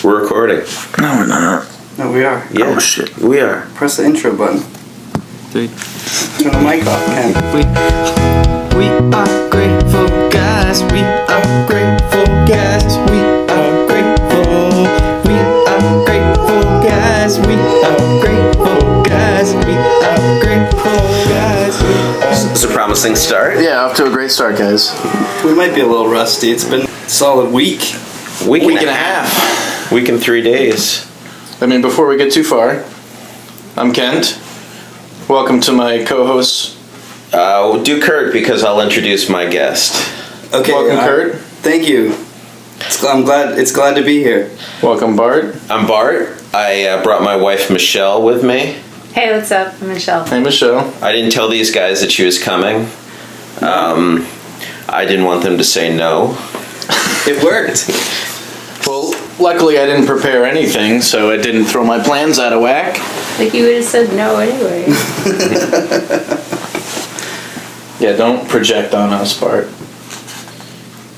We're recording. No, we're not. No, we are. Yeah. Oh, shit. We are. Press the intro button. 3. Turn the mic off, Ken. We are grateful guys. We are grateful guys. We are grateful. We are grateful guys. We are grateful guys. We are grateful guys. It's a promising start. Yeah, off to a great start, guys. We might be a little rusty. It's been a solid week. Week and a half. Week and 3 days. I mean, before we get too far, I'm Kent. Welcome to my co-host. Do Kurt because I'll introduce my guest. Okay. Welcome, Kurt. Thank you. I'm glad. It's glad to be here. Welcome, Bart. I'm Bart. I brought my wife Michelle with me. Hey, what's up? I'm Michelle. Hey, Michelle. I didn't tell these guys that she was coming. I didn't want them to say no. It worked. Well, luckily I didn't prepare anything, so it didn't throw my plans out of whack. Like you would have said no anyway. Yeah, don't project on us, Bart.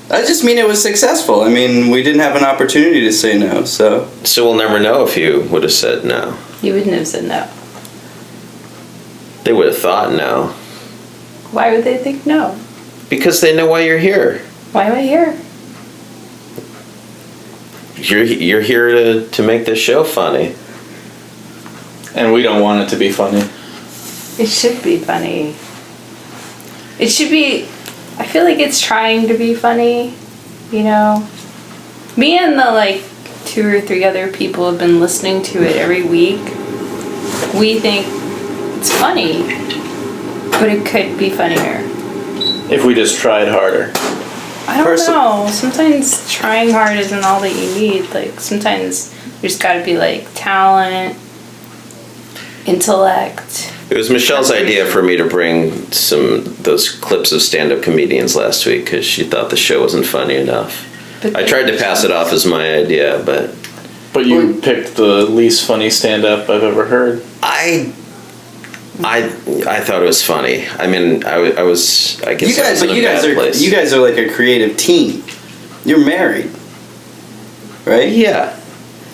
I just mean it was successful. I mean, we didn't have an opportunity to say no, so. So we'll never know if you would have said no. You wouldn't have said no. They would have thought no. Why would they think no? Because they know why you're here. Why am I here? You're here to make this show funny. And we don't want it to be funny. It should be funny. It should be... I feel like it's trying to be funny, you know? Me and the, 2 or 3 other people have been listening to it every week. We think it's funny, but it could be funnier. If we just tried harder. I don't know. Sometimes trying hard isn't all that you need. Sometimes there's got to be, talent, intellect. It was Michelle's idea for me to bring those clips of stand-up comedians last week because she thought the show wasn't funny enough. I tried to pass it off as my idea, but... But you picked the least funny stand-up I've ever heard. I thought it was funny. I mean, I was. I guess You guys are like a creative team. You're married, right? Yeah.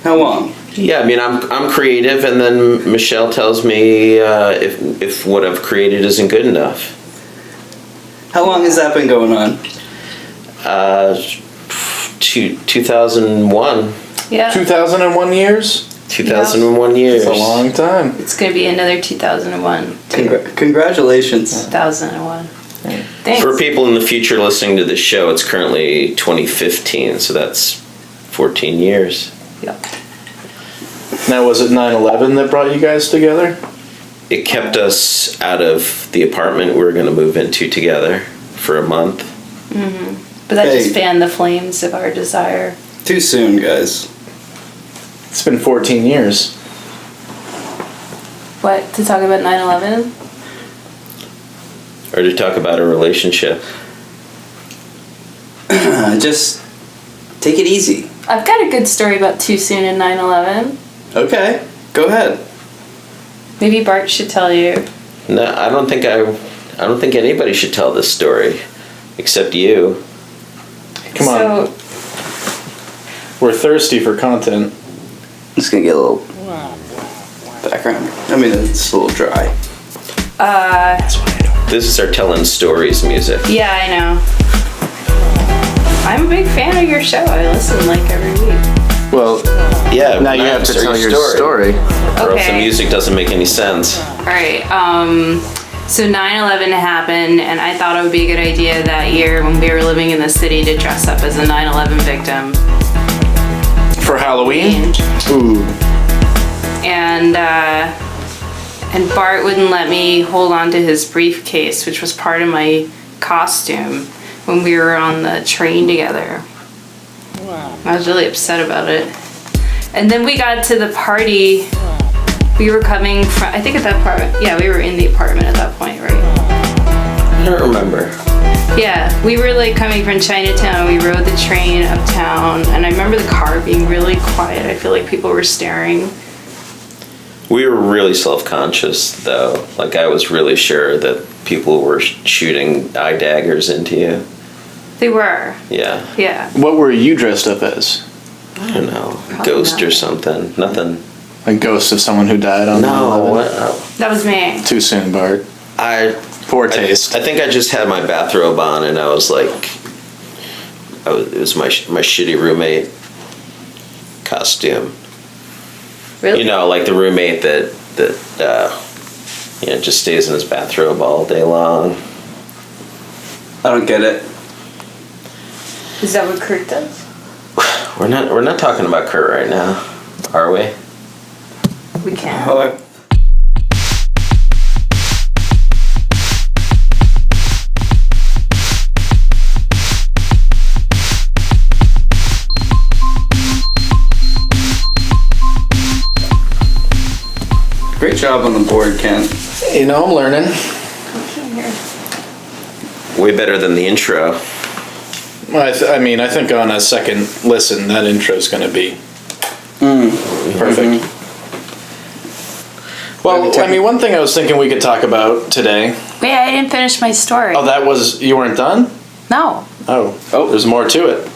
How long? Yeah, I mean, I'm creative, and then Michelle tells me if what I've created isn't good enough. How long has that been going on? 2001. Yeah. 2001 years? 2001 years. It's a long time. It's going to be another 2001. Congratulations. 2001. Thanks. For people in the future listening to this show, it's currently 2015, so that's 14 years. Yep. Now, was it 9/11 that brought you guys together? It kept us out of the apartment we were going to move into together for a month. Mm-hmm. But that just fanned the flames of our desire. Too soon, guys. It's been 14 years. What? To talk about 9/11? Or to talk about a relationship. Just take it easy. I've got a good story about too soon and 9/11. Okay, go ahead. Maybe Bart should tell you. No, I don't think anybody should tell this story, except you. Come on. We're thirsty for content. I'm just gonna get a little background. I mean, it's a little dry. This is our telling stories music. Yeah, I know. I'm a big fan of your show. I listen every week. Well, yeah. Now you have to tell your story. Or else the music doesn't make any sense. Alright, so 9/11 happened, and I thought it would be a good idea that year when we were living in the city to dress up as a 9/11 victim. For Halloween? Ooh. And Bart wouldn't let me hold on to his briefcase, which was part of my costume when we were on the train together. I was really upset about it. And then we got to the party. We were coming from, I think at that part, yeah, we were in the apartment at that point, right? I don't remember. Yeah, we were coming from Chinatown. We rode the train uptown, and I remember the car being really quiet. I feel like people were staring. We were really self-conscious, though. I was really sure that people were shooting eye daggers into you. They were. Yeah. Yeah. What were you dressed up as? I don't know, Probably ghost or not. something. Nothing. A ghost of someone who died on No, 9/11. what? That was me. Too soon, Bart. Poor taste. I think I just had my bathrobe on, and I was like, it was my shitty roommate costume. Really? You know, like the roommate that just stays in his bathrobe all day long. I don't get it. Is that what Kurt does? We're not talking about Kurt right now, are we? We can't. Oh, great job on the board, Ken. You know, I'm learning. Way better than the intro. Well, I think on a second listen, that intro's going to be perfect. Well, I mean, one thing I was thinking we could talk about today. Wait, I didn't finish my story. Oh, you weren't done? No. Oh, there's more to it.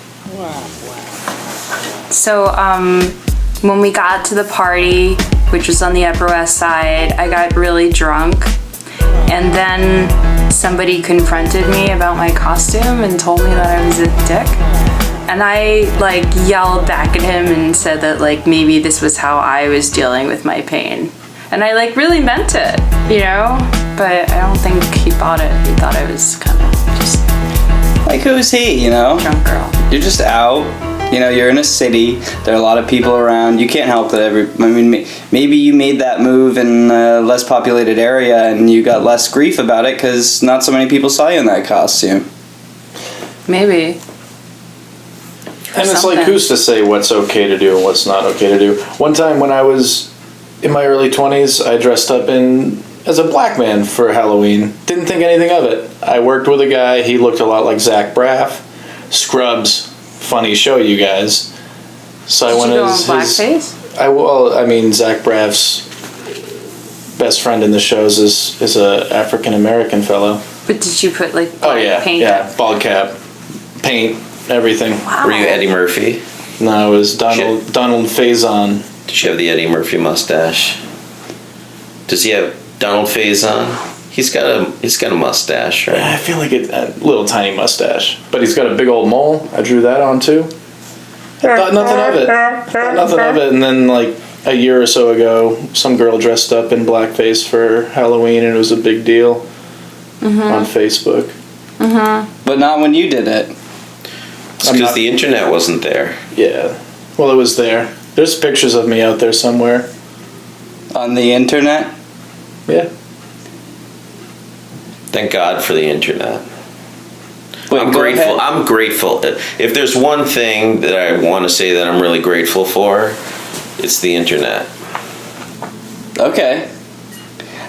So, when we got to the party, which was on the Upper West Side, I got really drunk. And then somebody confronted me about my costume and told me that I was a dick. And I, yelled back at him and said that, maybe this was how I was dealing with my pain. And I, really meant it, you know? But I don't think he bought it. He thought I was kind of just Like, who's he, you know? drunk girl. You're just out. You know, you're in a city. There are a lot of people around. You can't help that maybe you made that move in a less populated area and you got less grief about it because not so many people saw you in that costume. Maybe. And it's something. like, who's to say what's okay to do and what's not okay to do? One time when I was in my early 20s, I dressed up as a black man for Halloween. Didn't think anything of it. I worked with a guy. He looked a lot like Zach Braff. Scrubs. Funny show, you guys. So I Did went you go as on his. blackface? Zach Braff's best friend in the shows is a African American fellow. But did you put, Oh yeah, paint? yeah, bald cap, paint, everything. Wow. Were you Eddie Murphy? No, it was Donald Faison. Did you have the Eddie Murphy mustache? Does he have Donald Faison? He's got a mustache, right? I feel like a little tiny mustache, but he's got a big old mole. I drew that on too. I thought nothing of it. And then a year or so ago, some girl dressed up in blackface for Halloween, and it was a big deal on Facebook. But not when you did it. It's because the internet wasn't there. Yeah, well, it was there. There's pictures of me out there somewhere. On the internet? Yeah. Thank God for the internet. Wait, I'm go grateful. ahead. I'm grateful. If there's one thing that I want to say that I'm really grateful for, it's the internet. Okay.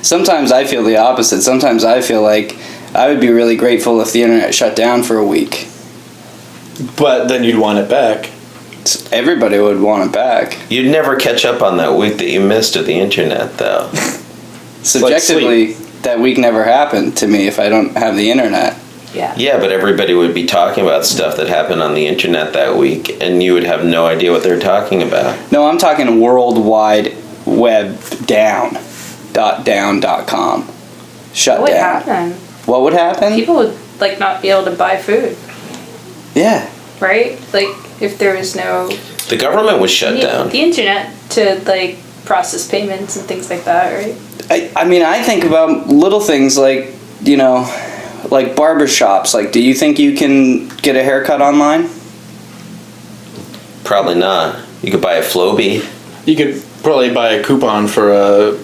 Sometimes I feel the opposite. Sometimes I feel like I would be really grateful if the internet shut down for a week. But then you'd want it back. Everybody would want it back. You'd never catch up on that week that you missed of the internet, though. Subjectively, that week never happened to me if I don't have the internet. Yeah. Yeah, but everybody would be talking about stuff that happened on the internet that week, and you would have no idea what they're talking about. No, I'm talking worldwide web down. .com. Shut What would down. happen? What would happen? People would not be able to buy food, Yeah. right? If there was no The government was shut down. the internet to process payments and things like that, right? I mean, I think about little things like barbershops. Do you think you can get a haircut online? Probably not. You could buy a Flowbee. You could probably buy a coupon for a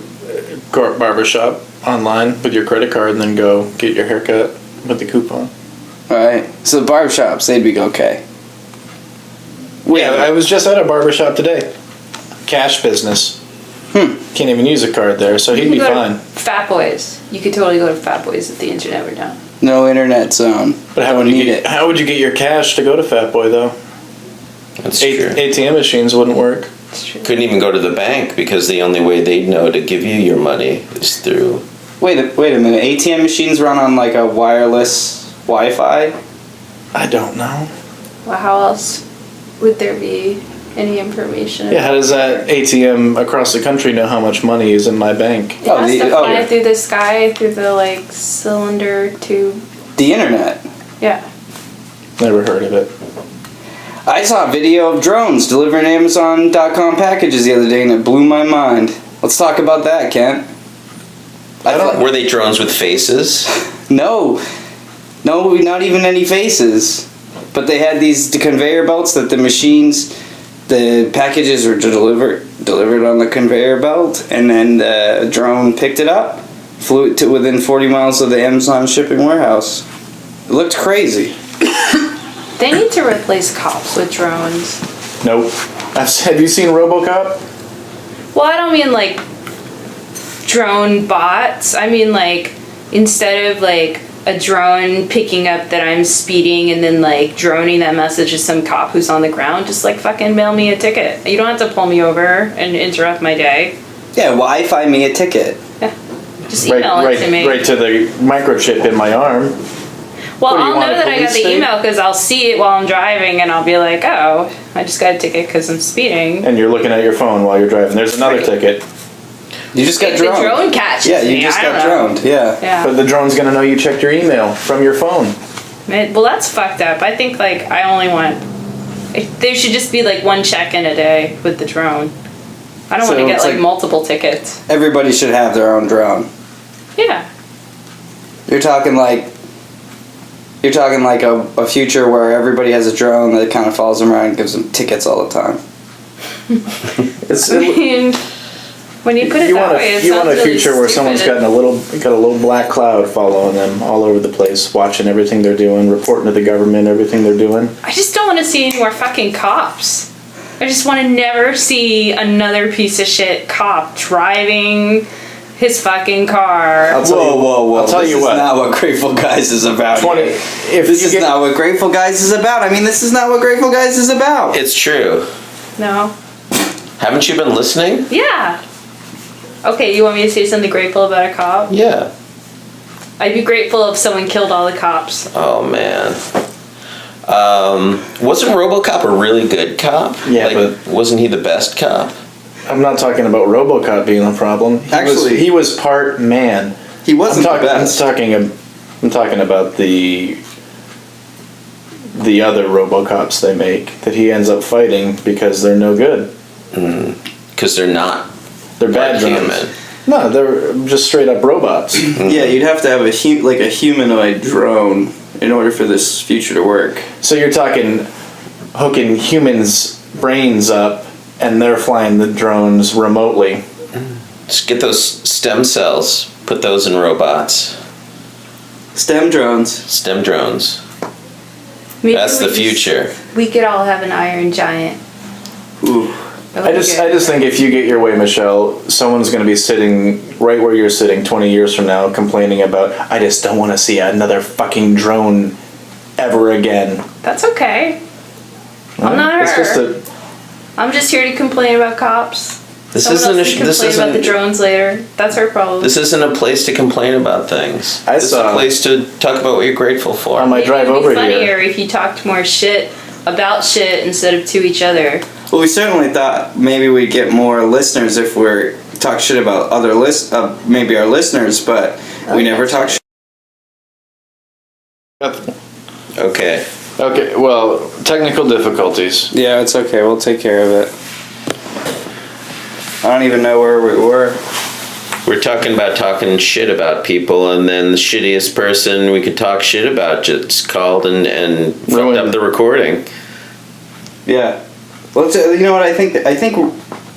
barbershop online with your credit card and then go get your haircut with the coupon. Right. So the barbershops, they'd be okay. Yeah, I was just at a barbershop today. Cash business. Can't even use a card there, so he'd be You could go fine. to Fat Boys. You could totally go to Fat Boys if the internet were down. No internet zone. But how would you get your cash to go to Fat Boy though? That's true. ATM machines wouldn't work. It's true. Couldn't even go to the bank because the only way they'd know to give you your money is through. Wait a minute. ATM machines run on a wireless Wi-Fi? I don't know. Well, how else would there be any information. Yeah, how does that ATM across the country know how much money is in my bank? It has to fly yeah. through the sky, through the like cylinder tube. The internet. Yeah. Never heard of it. I saw a video of drones delivering Amazon.com packages the other day, and it blew my mind. Let's talk about that, Kent. Were they drones with faces? No, not even any faces. But they had these conveyor belts that the packages were delivered on the conveyor belt, and then the drone picked it up, flew it to within 40 miles of the Amazon shipping warehouse. It looked crazy. They need to replace cops with drones. Nope. Have you seen RoboCop? Well, I don't mean like drone bots. I mean like instead of like a drone picking up that I'm speeding and then like droning that message to some cop who's on the ground, just like fucking mail me a ticket. You don't have to pull me over and interrupt my day. Yeah, Wi-Fi me a ticket. Yeah. Just email it to me. Right to the microchip in my arm. Well, What do you I'll want, know a that I got police the state? email because I'll see it while I'm driving and I'll be like, oh, I just got a ticket because I'm speeding. And you're looking at your phone while you're driving. There's another Right. ticket. You just got If the droned. drone catches Yeah, you me, just I got don't know. droned. Yeah. Yeah. But the drone's gonna know you checked your email from your phone. Well, that's fucked up. I think like I only want. There should just be like one check in a day with the drone. I don't So want to get it's like like- multiple tickets. Everybody should have their own drone. Yeah. You're talking like a future where everybody has a drone that kind of follows them around and gives them tickets all the time. It's, I mean, when you put it that way, it you want a sounds really future where someone's stupid. got a little black cloud following them all over the place, watching everything they're doing, reporting to the government everything they're doing. I just don't want to see any more fucking cops. I just want to never see another piece of shit cop driving his fucking car. Whoa. I'll tell this you is what. not what Grateful Guys is about. 20. here. If This you is get- not what Grateful Guys is about. I mean, this is not what Grateful Guys is about. It's true. No. Haven't you been listening? Yeah. Okay, you want me to say something grateful about a cop? Yeah. I'd be grateful if someone killed all the cops. Oh man. Wasn't RoboCop a really good cop? Yeah, but wasn't he the best cop? I'm not talking about RoboCop being a problem. Actually- he was part man. He wasn't the best. I'm talking about the other RoboCops they make that he ends up fighting because they're no good. Because they're not. They're bad Like drones. human. No, they're just straight up robots. Yeah, you'd have to have a humanoid drone in order for this future to work. So you're talking hooking humans' brains up and they're flying the drones remotely. Just get those stem cells. Put those in robots. STEM drones. STEM drones. Maybe That's we the just- future. We could all have an iron giant. Ooh. That would I be just good. think if you get your way, Michelle, someone's going to be sitting right where you're sitting 20 years from now complaining about, I just don't want to see another fucking drone ever again. That's okay. I'm not It's her. just I'm just here to complain about cops. This Someone isn't. else can This complain about the isn't. drones later. That's her problem. This isn't a place to complain about things. I This is saw- a place to talk about what you're grateful for. On my Maybe drive it'd be over funnier here. if you talked more shit about shit instead of to each other. Well, we certainly thought maybe we'd get more listeners if we talk shit about maybe our listeners, but we never talk shit. Okay. Okay, well, technical difficulties. Yeah, it's okay. We'll take care of it. I don't even know where we were. We're talking shit about people, and then the shittiest person we could talk shit about just called and fucked Ruined. up the recording. Yeah. Let's. You know what? I think.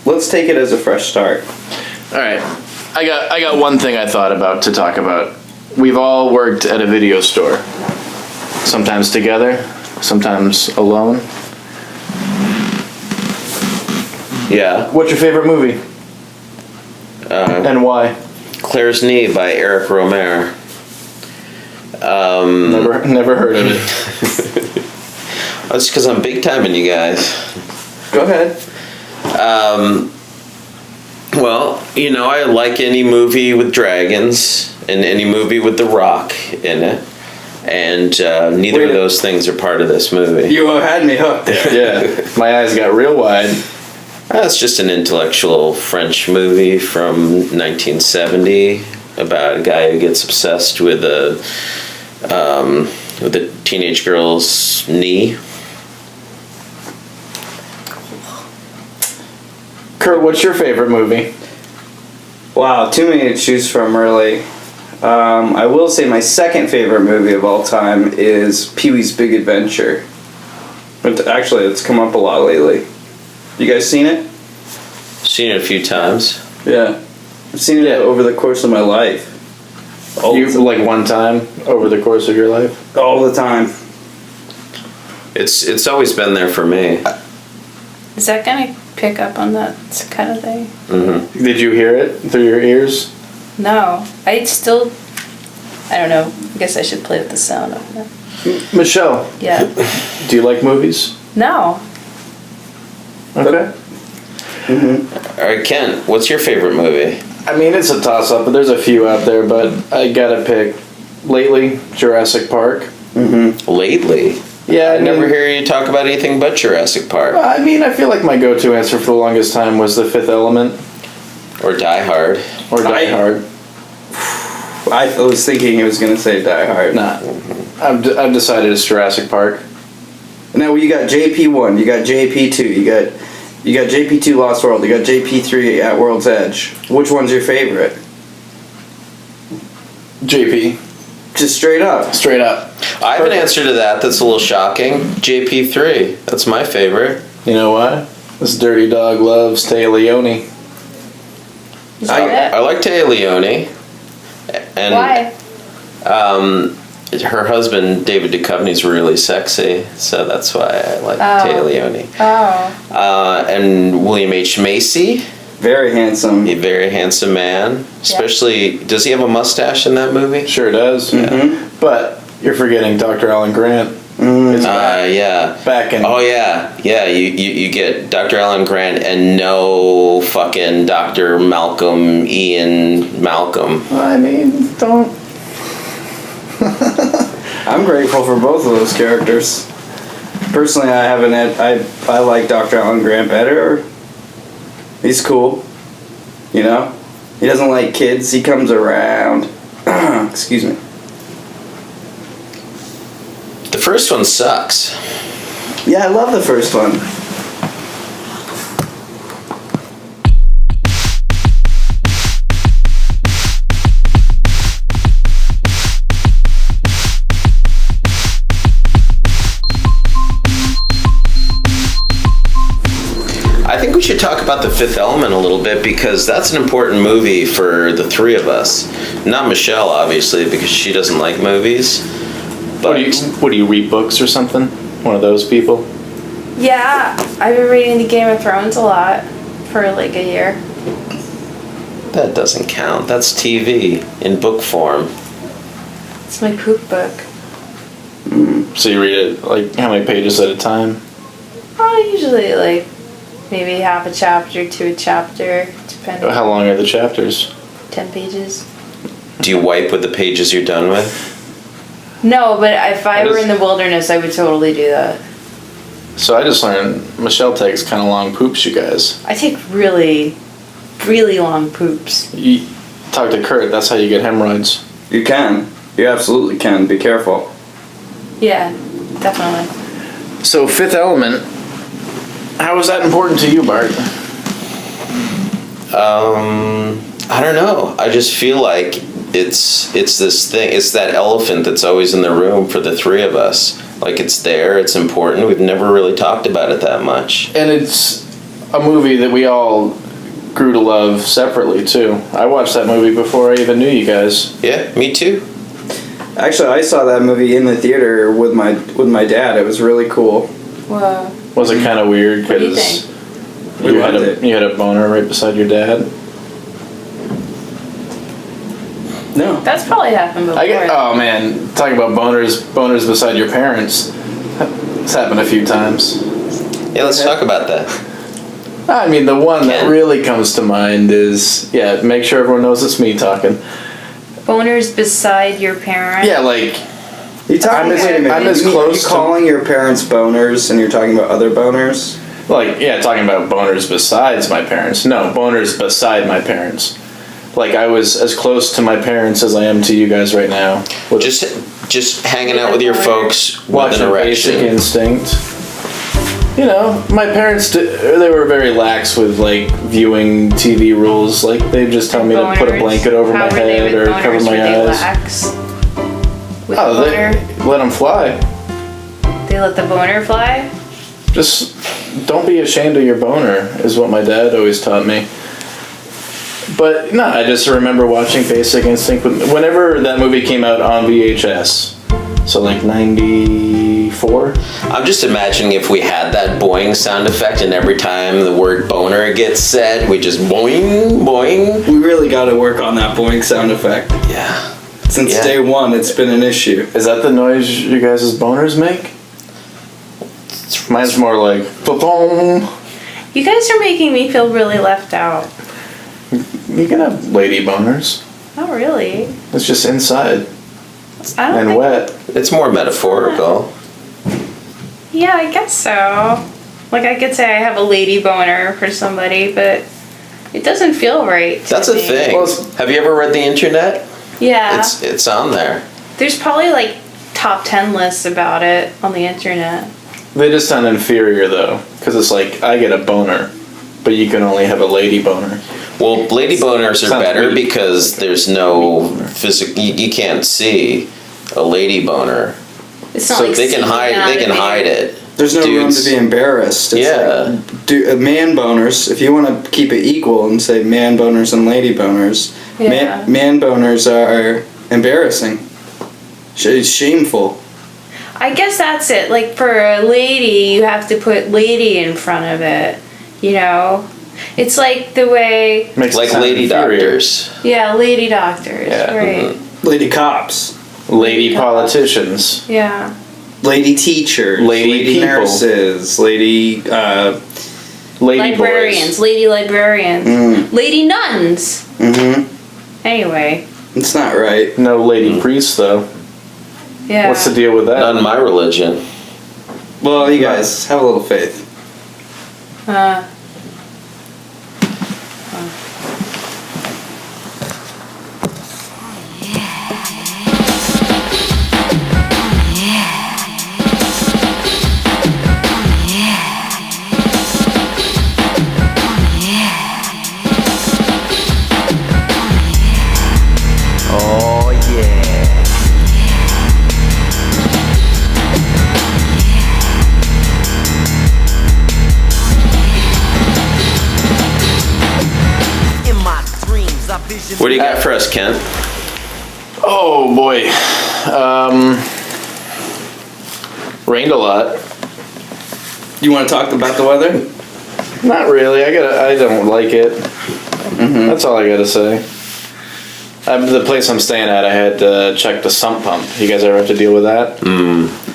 Let's take it as a fresh start. All right, I got one thing I thought about to talk about. We've all worked at a video store, sometimes together, sometimes alone. Yeah. What's your favorite movie and why? Claire's Knee by Eric Romer. Never heard of it. That's because I'm big timing you guys. Go ahead. Well, I like any movie with dragons and any movie with The Rock in it. And neither of those things are part of this movie. You had me hooked there. Yeah, my eyes got real wide. It's just an intellectual French movie from 1970 about a guy who gets obsessed with a teenage girl's knee. Kurt, what's your favorite movie? Wow, too many to choose from, really. I will say my second favorite movie of all time is Pee-wee's Big Adventure. But actually, it's come up a lot lately. You guys seen it? Seen it a few times. Yeah. I've seen it over the course of my life. Like one time over the course of your life? All the time. It's always been there for me. Is that gonna pick up on that kind of thing? Mm-hmm. Did you hear it through your ears? No. I don't know. I guess I should play with the sound of it. Michelle, Yeah. do you like movies? No. Okay. All right, Ken, what's your favorite movie? I mean, it's a toss-up, but there's a few out there, but I gotta pick lately Jurassic Park. Lately? Yeah, I never hear you talk about anything but Jurassic Park. I mean, I feel like my go-to answer for the longest time was The Fifth Element Or Die Hard. or Die Hard. I was thinking he was going to say Die Hard. Nah, I've decided it's Jurassic Park. Now you got JP1, you got JP2, you got JP2 Lost World, you got JP3 At World's Edge. Which one's your favorite? JP, Just straight up. straight up. I have an answer to that that's a little shocking. JP3. That's my favorite. You know why? This dirty dog loves Taya Leone. Is that it? I like Taya Leone. And Why? her husband, David Duchovny's really sexy, so that's why I like Taya Leone. Oh. And William H. Macy, Very handsome. a very handsome man. Especially, does he have a mustache in that movie? Sure does. But you're forgetting Dr. Alan Grant. It's Yeah. back in. Oh yeah, yeah. You get Dr. Alan Grant and no fucking Dr. Malcolm Ian Malcolm. I mean, don't. I'm grateful for both of those characters. Personally, I haven't had. I like Dr. Alan Grant better. He's cool. You know? He doesn't like kids. He comes around. Excuse me. The first one sucks. Yeah, I love the first one. I think we should talk about The Fifth Element a little bit because that's an important movie for the three of us. Not Michelle, obviously, because she doesn't like movies. But What do you read books or something? One of those people? Yeah, I've been reading the Game of Thrones a lot for like a year. that doesn't count. That's TV in book form. It's my poop book. So you read it like how many pages at a time? Usually like maybe half a chapter to a chapter, depending. How long are the chapters? 10 pages. Do you wipe with the pages you're done with? No, but if I That were is- in the wilderness, I would totally do that. So I just learned Michelle takes kind of long poops, you guys. I take really, really long poops. You talk to Kurt, that's how you get hemorrhoids. You can. You absolutely can. Be careful. Yeah, definitely. So Fifth Element, how is that important to you, Bart? I don't know. I just feel like it's this thing. It's that elephant that's always in the room for the three of us. Like it's there. It's important. We've never really talked about it that much. And it's a movie that we all grew to love separately too. I watched that movie before I even knew you guys. Yeah, me too. Actually, I saw that movie in the theater with my dad. It was really cool. Whoa. Was it kind of weird What do you because think? We loved it. you had a boner right beside your dad? No. That's probably happened before. Oh man, talking about boners beside your parents. It's happened a few times. Yeah, let's talk about that. I mean, the one that Ken? really comes to mind is, make sure everyone knows it's me talking. Boners beside your parent? Yeah, like, You talking? I'm as- Wait a minute. I'm as you close to- calling your parents boners, and you're talking about other boners. Like, yeah, talking about boners besides my parents. No, boners beside my parents. Like, I was as close to my parents as I am to you guys right now. With Just hanging out with your folks with watching an Basic erection. Instinct. You know, my parents, they were very lax with, like, viewing TV rules. Like, they just tell me to put a blanket over my head or cover my eyes. With Oh, the they boner? let them fly. They let the boner fly? Just don't be ashamed of your boner, is what my dad always taught me. But no, I just remember watching Basic Instinct whenever that movie came out on VHS. So like 94? I'm just imagining if we had that boing sound effect, and every time the word boner gets said, we just boing, boing. We really got to work on that boing sound effect. Yeah. Since Yeah. day one, it's been an issue. Is that the noise you guys' boners make? Mine's more like ba-boom. You guys are making me feel really left out. You can have lady boners. Not really. It's just inside I don't and think. wet. It's more metaphorical. Yeah, I guess so. Like I could say I have a lady boner for somebody, but it doesn't feel right. To That's a me. thing. Well, it's- Have you ever read the internet? Yeah. It's on there. There's probably like top 10 lists about it on the internet. They just sound inferior though, because it's like I get a boner, but you can only have a lady boner. Well, lady boners are Sounds better weak. because there's no physical. You can't see a lady boner, It's not so like they can seeping hide. out They of can you. hide it. There's no room Dudes. to be embarrassed. It's Yeah. like, man boners, if you want to keep it equal and say man boners and lady boners, Yeah. man boners are embarrassing. It's shameful. I guess that's it. Like for a lady, you have to put lady in front of it. You know? It's like the way, Makes it Like sound lady inferior. doctors. yeah, lady doctors, Yeah. right? Lady cops, Lady politicians. Yeah. lady teachers, Lady people. nurses, Lady Librarians, boys. lady librarians, lady nuns. Mm-hmm. Anyway, It's not right. No lady priests though. yeah. What's the deal with that? Not in my religion. Well, you guys have a little faith. Oh yeah. In my dreams, I vision. What do you got for us, Kent? Oh boy. Rained a lot. You want to talk about the weather? Not really. I don't like it. That's all I gotta say. The place I'm staying at, I had to check the sump pump. You guys ever have to deal with that?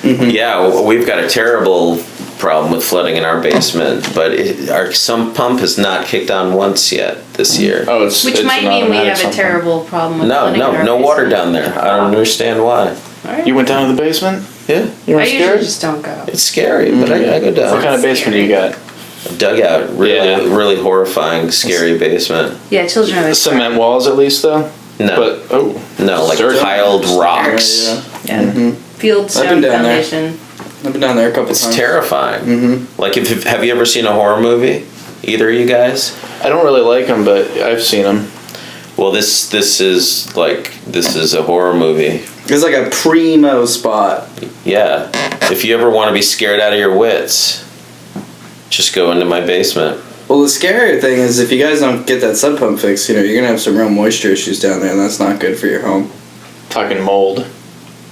Yeah, we've got a terrible problem with flooding in our basement, but our sump pump has not kicked on once yet this year. Oh, it's Which it's might an mean we automatic have a sump pump. terrible problem with No, flooding in our no water basement. down there. I don't understand why. You went down to the basement? Yeah, You I weren't usually scared? just don't go. it's scary, but I go down. What kind of basement do you got? Dugout, really, Yeah. really horrifying, scary basement. Yeah, children are Cement walls at least though? No, But oh, no, like dirt. tiled rocks. Yeah. Yeah. Field I've stone been down there. foundation. I've been down there a couple It's times. terrifying. Like, have you ever seen a horror movie? Either of you guys? I don't really like them, but I've seen them. Well, this is a horror movie. It's like a primo spot. Yeah. If you ever want to be scared out of your wits, just go into my basement. Well, the scarier thing is if you guys don't get that sub pump fixed, you're gonna have some real moisture issues down there, and that's not good for your home. Talking mold.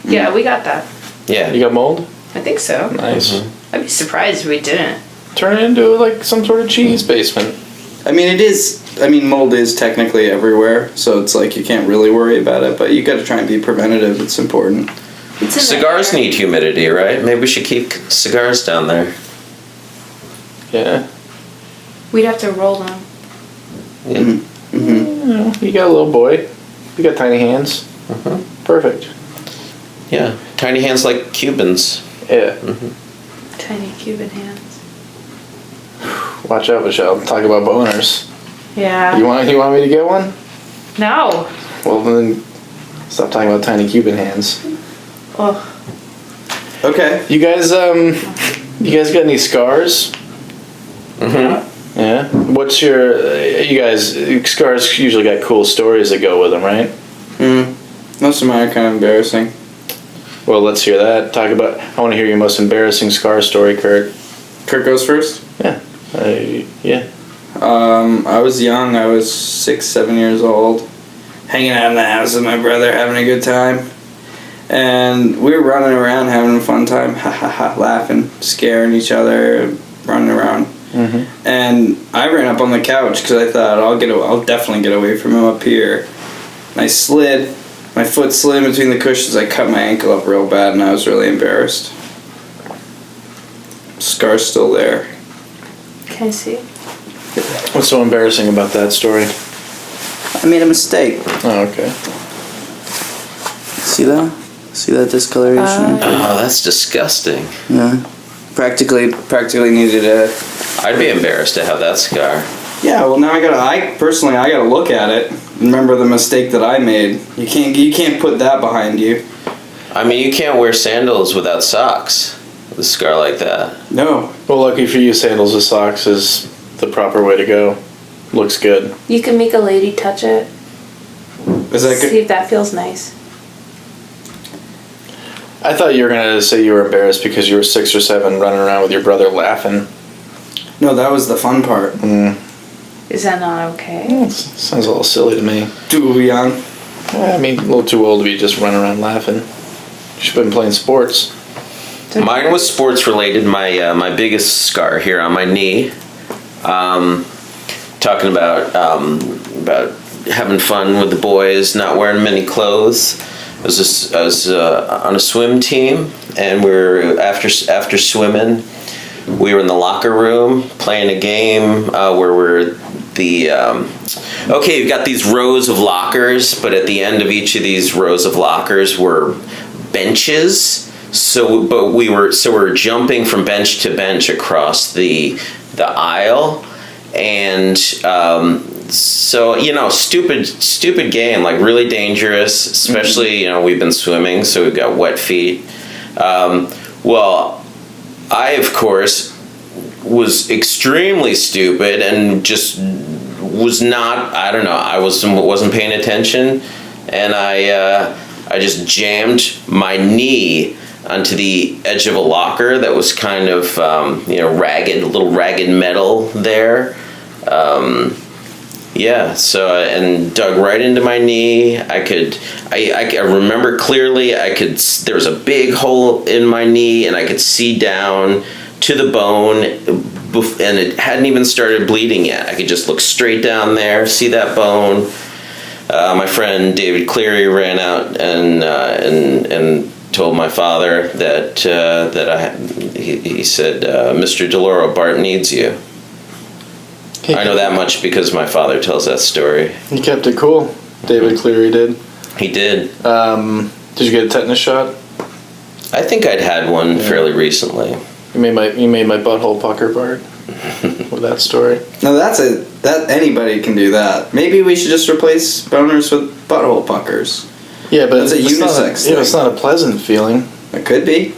Yeah, we got that. Yeah. You got mold? I think so. Nice. I'd be surprised if we didn't. Turn it into like some sort of cheese basement. I mean, it is. I mean, mold is technically everywhere, so it's like you can't really worry about it. But you got to try and be preventative. It's important. It's in Cigars there. need humidity, right? Maybe we should keep cigars down there. Yeah. We'd have to roll them. Yeah. Mm-hmm. You got a little boy. You got tiny hands. Perfect. Yeah. Tiny hands like Cubans. Yeah. Tiny Cuban hands. Watch out, Michelle. Talk about boners. Yeah. You want me to get one? No. Well, then stop talking about tiny Cuban hands. Oh. Okay. You guys got any scars? Mm-hmm. Yeah. What's your you guys scars usually got cool stories that go with them, right? Most of mine are kind of embarrassing. Well, let's hear that. I want to hear your most embarrassing scar story, Kurt. Kurt goes first. Yeah. Yeah. I was young. I was 6, 7 years old, hanging out in the house with my brother, having a good time. And we were running around having a fun time, laughing, scaring each other, running around. Mm-hmm. And I ran up on the couch because I thought I'll definitely get away from him up here. And I slid, my foot slid in between the cushions. I cut my ankle up real bad, and I was really embarrassed. Scar's still there. Can I see? What's so embarrassing about that story? I made a mistake. Oh, okay. See that? See that discoloration? Oh, that's disgusting. Yeah. Practically needed a. I'd be embarrassed to have that scar. Yeah, well now I gotta look at it. Remember the mistake that I made. You can't put that behind you. I mean, you can't wear sandals without socks with a scar like that. No. Well, lucky for you, sandals with socks is the proper way to go. Looks good. You can make a lady touch it. Is that See good? if that feels nice. I thought you were gonna say you were embarrassed because you were 6 or 7 running around with your brother laughing. No, that was the fun part. Is that not okay? Sounds a little silly to me. Too young. I mean, a little too old to be just running around laughing. You should have been playing sports. Mine was sports related. My biggest scar here on my knee. Talking about having fun with the boys, not wearing many clothes. I was on a swim team, and after swimming, we were in the locker room playing a game where we're you've got these rows of lockers, but at the end of each of these rows of lockers were benches. We're jumping from bench to bench across the aisle, and stupid game, like really dangerous, especially we've been swimming, so we've got wet feet. Well, I of course was extremely stupid and just was not. I don't know. I wasn't paying attention, and I just jammed my knee onto the edge of a locker that was kind of ragged metal there. And dug right into my knee. I remember clearly. There was a big hole in my knee, and I could see down to the bone, and it hadn't even started bleeding yet. I could just look straight down there, see that bone. My friend David Cleary ran out and told my father that he said, Mr. DeLauro, Bart needs you. I know that much because my father tells that story. He kept it cool. David Cleary did. He did. Did you get a tetanus shot? I think I'd had one fairly recently. You made my butthole pucker, Bart. With that story. No, that anybody can do that. Maybe we should just replace boners with butthole puckers. Yeah, but it's a unisex thing. Yeah, it's not a pleasant feeling. It could be.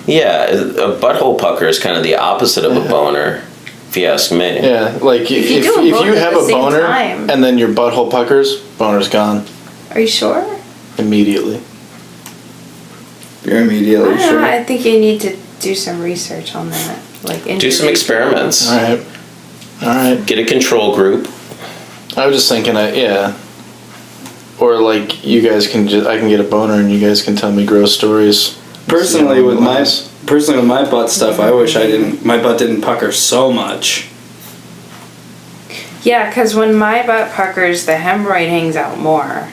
Yeah, a butthole pucker is kind of the opposite of a boner, if you ask me. Yeah, like if you have a boner and then your butthole puckers, boner's gone. Are you sure? Immediately. You're immediately sure. I think you need to do some research on that. Do some experiments. All right. Get a control group. I was just thinking, or like you guys I can get a boner and you guys can tell me gross stories. Personally, with my butt stuff, I wish my butt didn't pucker so much. Yeah, because when my butt puckers, the hemorrhoid hangs out more.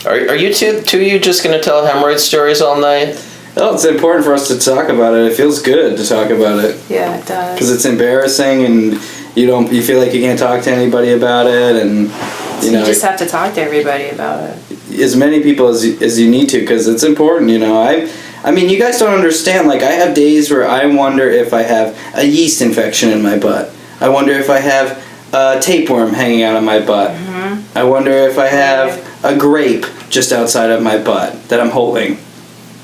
Are you two of you just going to tell hemorrhoid stories all night? No, it's important for us to talk about it. It feels good to talk about it. Yeah, it does. Because it's embarrassing, and you feel like you can't talk to anybody about it, and you just have to talk to everybody about it. as many people as you need to, because it's important, you know. I mean, you guys don't understand. Like, I have days where I wonder if I have a yeast infection in my butt. I wonder if I have a tapeworm hanging out of my butt. Mm-hmm. I wonder if I have a grape just outside of my butt that I'm holding.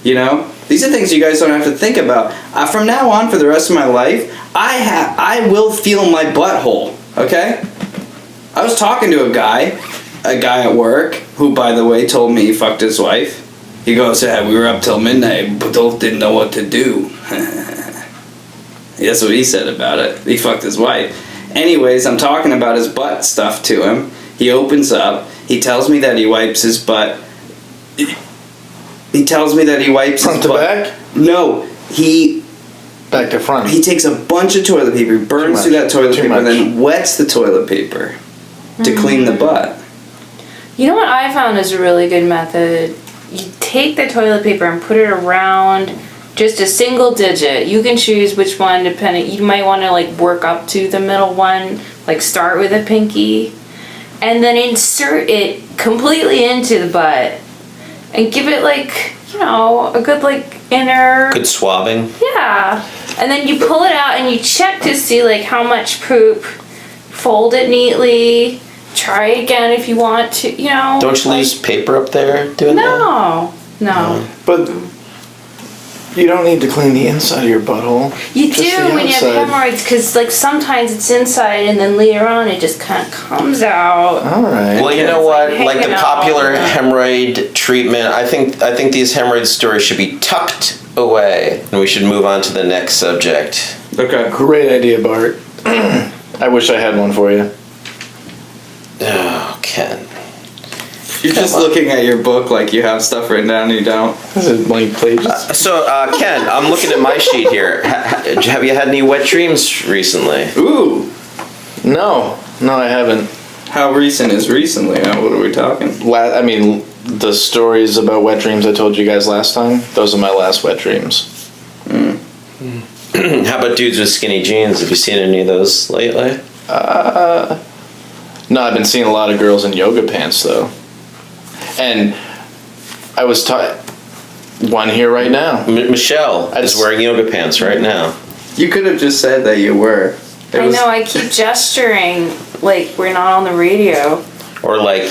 You know? These are things you guys don't have to think about. From now on, for the rest of my life, I will feel my butthole, okay? I was talking to a guy at work, who, by the way, told me he fucked his wife. He goes, yeah, we were up till midnight, but both didn't know what to do. That's what he said about it. He fucked his wife. Anyways, I'm talking about his butt stuff to him. He opens up. He tells me that he wipes his butt. He tells me that he wipes front his to butt. back? No, Back to front. he takes a bunch of toilet paper, burns through that toilet paper, and then wets the toilet paper to clean the butt. You know what I found is a really good method? You take the toilet paper and put it around just a single digit. You can choose which one depending. You might want to like work up to the middle one, like start with a pinky, and then insert it completely into the butt and give it like, you know, a good like inner. Good swabbing. Yeah. And then you pull it out and you check to see like how much poop. Fold it neatly. Try again if you want to, you know. Don't you lose paper up there doing that? No. But you don't need to clean the inside of your butthole. You just do the when you have outside. hemorrhoids, because like sometimes it's inside and then later on it just kind of comes out. All right. Well, you know It's what? like Like the hanging out. popular hemorrhoid treatment, I think these hemorrhoid stories should be tucked away, and we should move on to the next subject. Okay. Great idea, Bart. I wish I had one for you. Oh, Ken. You're just looking at your book like you have stuff written down and you don't. This is blank pages. So, Ken, I'm looking at my sheet here. Have you had any wet dreams recently? Ooh. No, I haven't. How recent is recently? Now, what are we talking? I mean, the stories about wet dreams I told you guys last time, those are my last wet dreams. How about dudes with skinny jeans? Have you seen any of those lately? No, I've been seeing a lot of girls in yoga pants, though. And I was taught one here right now. Michelle is wearing yoga pants right now. You could have just said that you were. I know, I keep gesturing like we're not on the radio. Or like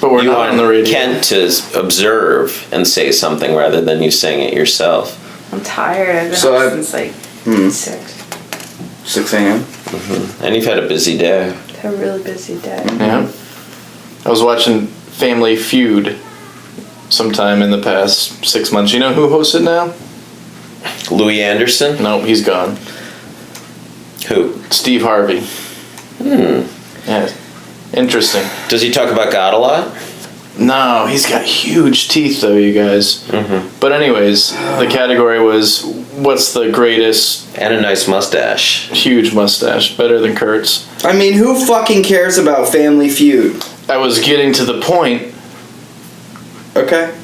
But we're you not want on the radio. Kent to observe and say something rather than you saying it yourself. I'm tired. I've been So up I've- since like 6. 6 a.m. And you've had a busy day. It's a really busy day. Yeah. I was watching Family Feud sometime in the past 6 months. You know who hosts it now? Louis Anderson? No, he's gone. Who? Steve Harvey. Yeah. Interesting. Does he talk about God a lot? No, he's got huge teeth, though, you guys. But anyways, the category was, what's the greatest And a nice mustache. huge mustache? Better than Kurt's. I mean, who fucking cares about Family Feud? I was getting to the point. Okay.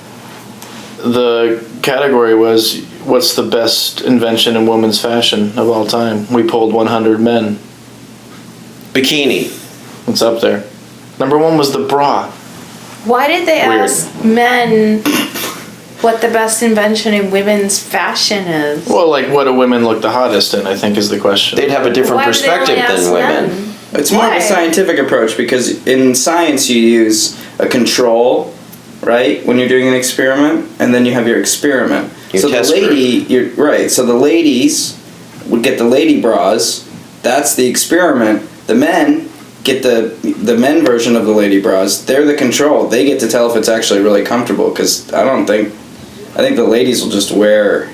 The category was, what's the best invention in women's fashion of all time? We polled 100 men. Bikini. It's up there. Number one was the bra. Why did they Weird. ask men what the best invention in women's fashion is? Well, like, what do women look the hottest in, I think is the question. They'd have a different Why do they only perspective ask than women. men? It's more of Why? a scientific approach because in science you use a control, right? When you're doing an experiment, and then you have your experiment. Your so test the lady, you're right. So the ladies would get the lady bras. That's the experiment. The men get the men version of the lady bras. They're the control. They get to tell if it's actually really comfortable. Because I think the ladies will just wear,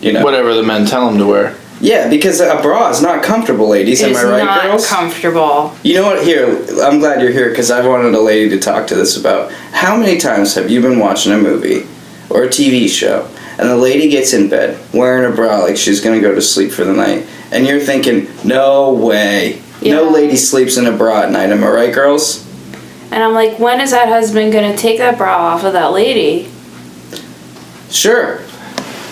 you know. Whatever the men tell them to wear. Yeah, because a bra is not comfortable, ladies. Am It's I right, not girls? comfortable. You know what? Here, I'm glad you're here because I've wanted a lady to talk to this about. How many times have you been watching a movie or a TV show and the lady gets in bed wearing a bra like she's going to go to sleep for the night and you're thinking, no way. No Yeah. lady sleeps in a bra at night. Am I right, girls? And I'm like, when is that husband gonna take that bra off of that lady? Sure.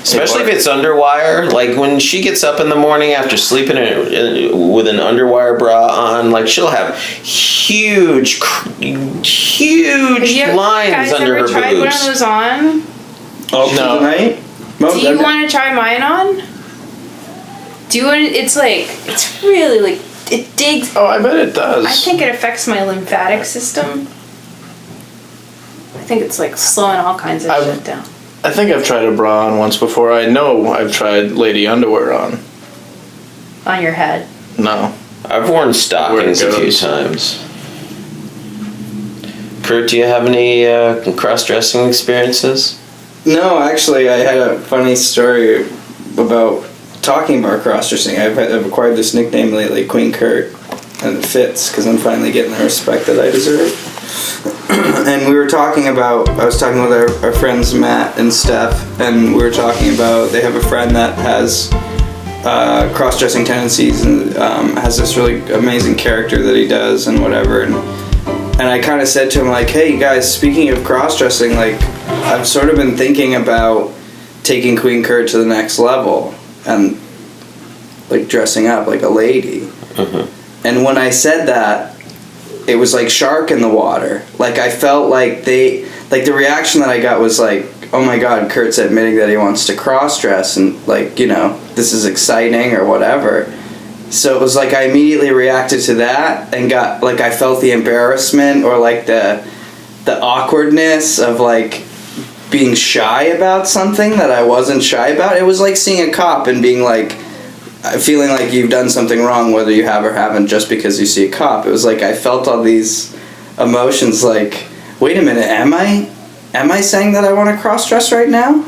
Especially if it's underwire. Like when she gets up in the morning after sleeping with an underwire bra on, like she'll have huge lines under her tried one of boobs. those on? Oh, No. tonight? Do you want to try mine on? Do you want? It's really like it digs. Oh, I bet it does. I think it affects my lymphatic system. I think it's like slowing all kinds of shit down. I think I've tried a bra on once before. I know I've tried lady underwear on. On your head. No. I've worn stockings a few goes. times. Kurt, do you have any cross-dressing experiences? No, actually, I had a funny story about talking about cross-dressing. I've acquired this nickname lately, Queen Kurt, and it fits because I'm finally getting the respect that I deserve. And I was talking with our friends Matt and Steph, and we were talking about, they have a friend that has cross-dressing tendencies and has this really amazing character that he does and whatever. And I kind of said to him, like, hey guys, speaking of cross-dressing, like, I've sort of been thinking about taking Queen Kurt to the next level and like dressing up like a lady. Mm-hmm. And when I said that, it was like shark in the water. Like I felt like the reaction that I got was like, oh my god, Kurt's admitting that he wants to cross-dress and like, this is exciting or whatever. So it was like I immediately reacted to that and got like, I felt the embarrassment or like the awkwardness of like being shy about something that I wasn't shy about. It was like seeing a cop and being like, feeling like you've done something wrong, whether you have or haven't, just because you see a cop. It was like I felt all these emotions like, wait a minute, am I saying that I want to cross-dress right now?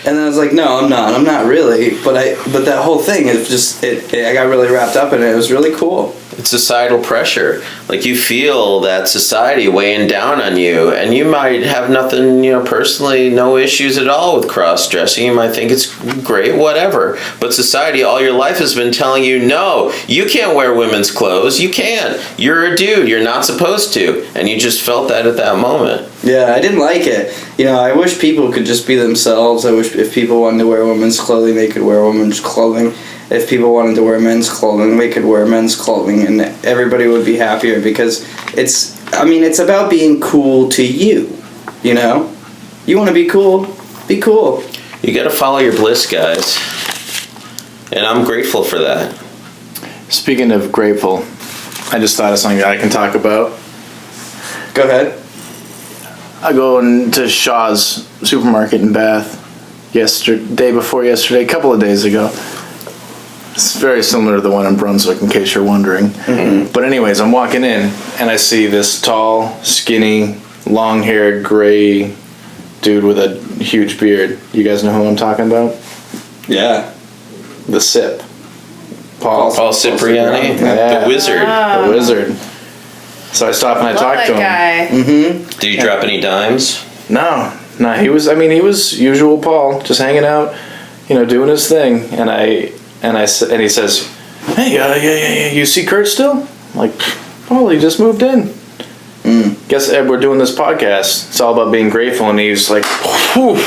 And then I was like, no, I'm not really. But that whole thing, I got really wrapped up in it. It was really cool. It's societal pressure. Like you feel that society weighing down on you, and you might have nothing, personally, no issues at all with cross-dressing. You might think it's great, whatever. But society all your life has been telling you, no, you can't wear women's clothes. You can't. You're a dude. You're not supposed to. And you just felt that at that moment. Yeah, I didn't like it. I wish people could just be themselves. I wish if people wanted to wear women's clothing, they could wear women's clothing. If people wanted to wear men's clothing, they could wear men's clothing, and everybody would be happier because it's about being cool to you, You want to be cool, be cool. You got to follow your bliss, guys. And I'm grateful for that. Speaking of grateful, I just thought of something that I can talk about. Go ahead. I go into Shaw's supermarket in Bath day before yesterday, a couple of days ago. It's very similar to the one in Brunswick, in case you're wondering. Mm-hmm. But anyways, I'm walking in, and I see this tall, skinny, long-haired, gray dude with a huge beard. You guys know who I'm talking about? Yeah. The Sip. Paul Cipriani? Yeah. The wizard. The wizard. So I stop and I talk to him. Guy. Mm-hmm. Did you drop any dimes? No, he was usual Paul, just hanging out, doing his thing. And he says, hey, you see Kurt still? I'm like, Paul, he just moved in. Guess we're doing this podcast. It's all about being grateful. And he's like, whew.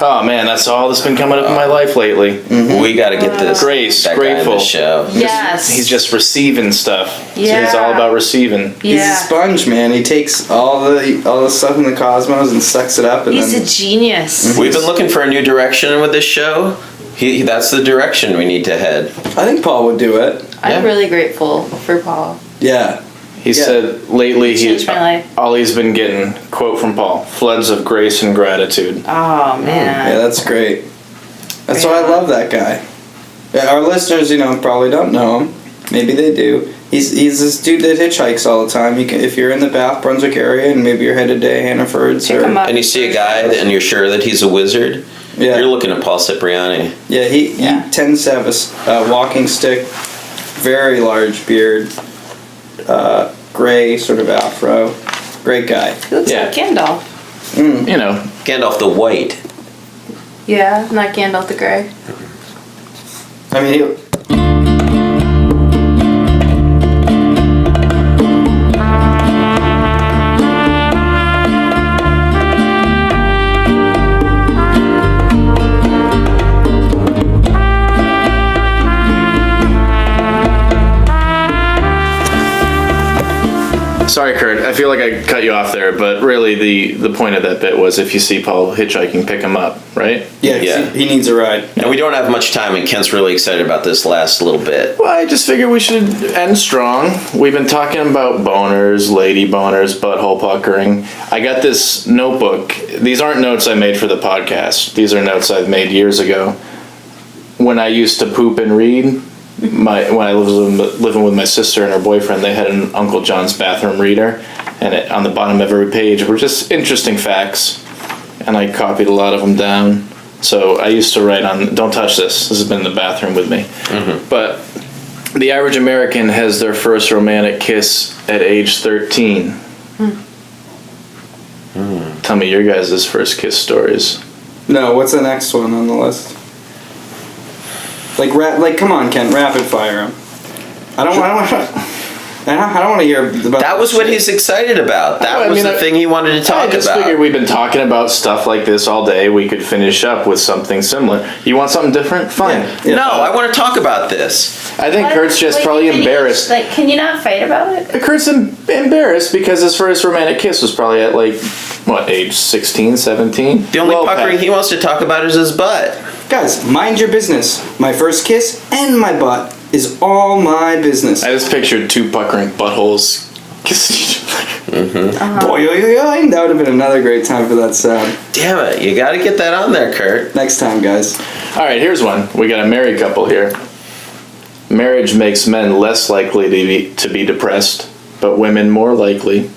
Oh man, that's all that's been coming up in my life lately. Mm-hmm. We got to get this. Grace, that grateful. Guy on the show. Yes. He's just receiving stuff. Yeah. So he's all about receiving. He's a sponge, man. He takes all the stuff in the cosmos and sucks it up. And He's a genius. We've been looking for a new direction with this show. That's the direction we need to head. I think Paul would do it. I'm really grateful for Paul. Yeah. He said lately Changed my life. all he's been getting, quote from Paul, floods of grace and gratitude. Oh man. Yeah, that's great. That's why I love that guy. Yeah, our listeners, probably don't know him. Maybe they do. He's this dude that hitchhikes all the time. If you're in the Bath, Brunswick area and maybe you're headed to Hannaford's Pick him up. And you see a guy and you're sure that he's a wizard, Yeah. you're looking at Paul Cipriani. Yeah, he tends to have a walking stick, very large beard, gray sort of afro. Great guy. He looks like Gandalf. Gandalf the White. Yeah, not Gandalf the Grey. I mean, Sorry, Kurt. I feel like I cut you off there, but really the point of that bit was if you see Paul hitchhiking, pick him up, right? Yeah, Yeah. he needs a ride. And we don't have much time, and Kent's really excited about this last little bit. Well, I just figured we should end strong. We've been talking about boners, lady boners, butthole puckering. I got this notebook. These aren't notes I made for the podcast. These are notes I've made years ago. When I used to poop and read, when I was living with my sister and her boyfriend, they had an Uncle John's bathroom reader, and on the bottom of every page were just interesting facts, and I copied a lot of them down. So I used to write on, don't touch this has been in the bathroom with me. But the average American has their first romantic kiss at age 13. Tell me your guys' first kiss stories. No, what's the next one on the list? Like, come on, Ken, rapid fire him. I don't want to hear about. That was what he's excited about. That was the thing he wanted to talk I just about. figured we've been talking about stuff like this all day. We could finish up with something similar. You want something different? Fine. Yeah. No, I want to talk about this. I think Kurt's just probably embarrassed. Like, can you not fight about it? Kurt's embarrassed because his first romantic kiss was probably at age 16, 17? The only puckering he wants to talk about is his butt. Guys, mind your business. My first kiss and my butt is all my business. I just pictured two puckering buttholes kissing each other. Boy, that would have been another great time for that sound. Damn it, you got to get that on there, Kurt. Next time, guys. All right, here's one. We got a married couple here. Marriage makes men less likely to be depressed, but women more likely.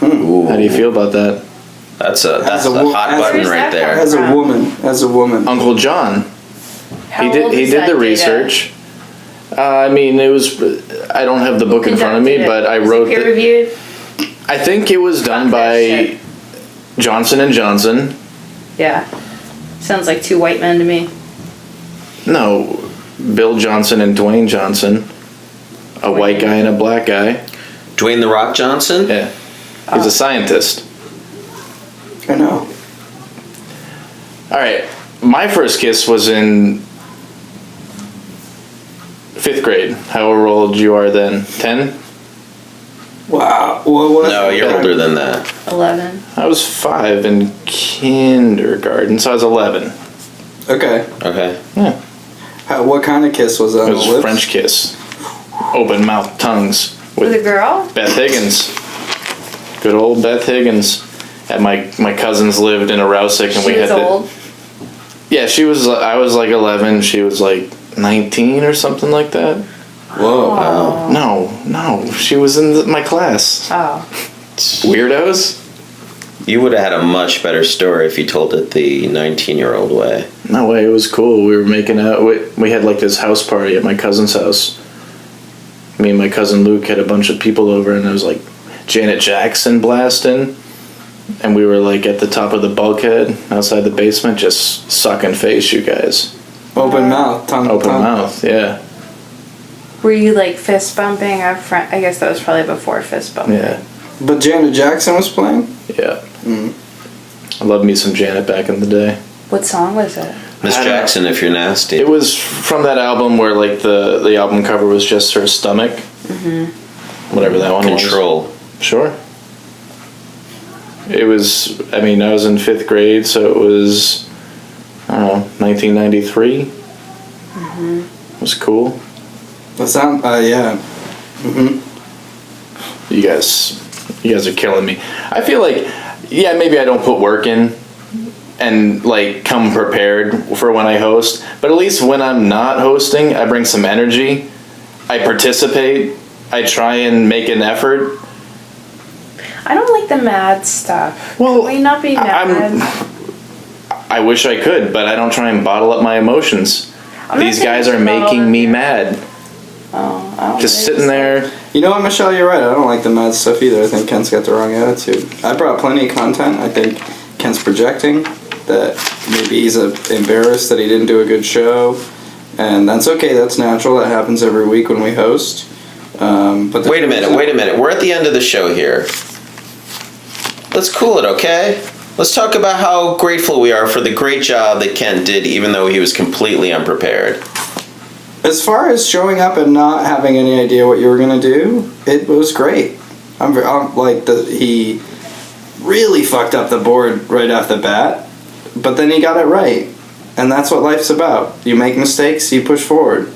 Ooh. How do you feel about that? That's a As a hot button Where's right that there. As a woman. Uncle John. How He old did is the that data? research. I mean, it was. I don't have the book in front of me, but I wrote. Peer reviewed. I think it was done Fuck that by shit. Johnson and Johnson. Yeah. Sounds like two white men to me. No, Bill Johnson and Dwayne Johnson. A white guy and a black guy. Dwayne The Rock Johnson? Yeah, he's a scientist. I know. All right, my first kiss was in 5th grade. However old you are then, 10. Wow. What? No, you're older than that. 11. I was 5 in kindergarten, so I was 11. Okay. Okay. Yeah, What kind of kiss was that? it On the was lips? French kiss, open mouth tongues With a with girl? Beth Higgins. Good old Beth Higgins. At my cousins lived in Arousik, and we She had was old. Yeah, she was. I was like 11. She was like 19 or something like that. Whoa. Oh. No, she was in my class. Oh. Weirdos. You would have had a much better story if you told it the 19-year-old way. No way, it was cool. We were making out. We had like this house party at my cousin's house. Me and my cousin Luke had a bunch of people over, and there was like Janet Jackson blasting. And we were like at the top of the bulkhead outside the basement, just sucking face, you guys. Open mouth. Tongue. Open tongue. mouth, yeah. Were you like fist bumping a friend? I guess that was probably before fist bumping. Yeah, But Janet Jackson was playing? yeah. I loved me some Janet back in the day. What song was it? Miss I don't Jackson, if you're nasty. It was from that album where like the album cover was just her stomach. Whatever that one was. Control. Sure. It was, I mean, I was in 5th grade, so it was, I don't know, 1993. It was cool. That sound. Yeah. You guys are killing me. I feel like, yeah, maybe I don't put work in and like come prepared for when I host, but at least when I'm not hosting, I bring some energy. I participate. I try and make an effort. I don't like the mad stuff. Well, Can we not be mad? I wish I could, but I don't try and bottle up my emotions. I'm not These saying guys you are should bottle making them. me mad. Oh, I don't Just think sitting so. there. You know what, Michelle? You're right. I don't like the mad stuff either. I think Kent's got the wrong attitude. I brought plenty of content. I think Kent's projecting that maybe he's embarrassed that he didn't do a good show, and that's okay. That's natural. That happens every week when we host. But Wait a minute. We're at the end of the show here. Let's cool it, okay? Let's talk about how grateful we are for the great job that Kent did, even though he was completely unprepared. As far as showing up and not having any idea what you were gonna do, it was great. I'm like he really fucked up the board right off the bat, but then he got it right, and that's what life's about. You make mistakes, you push forward.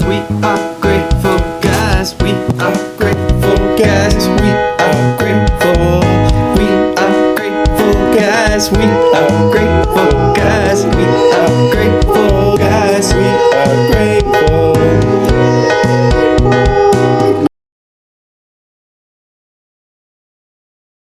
We are grateful guys. We are grateful guys. We are grateful. We are grateful guys. We are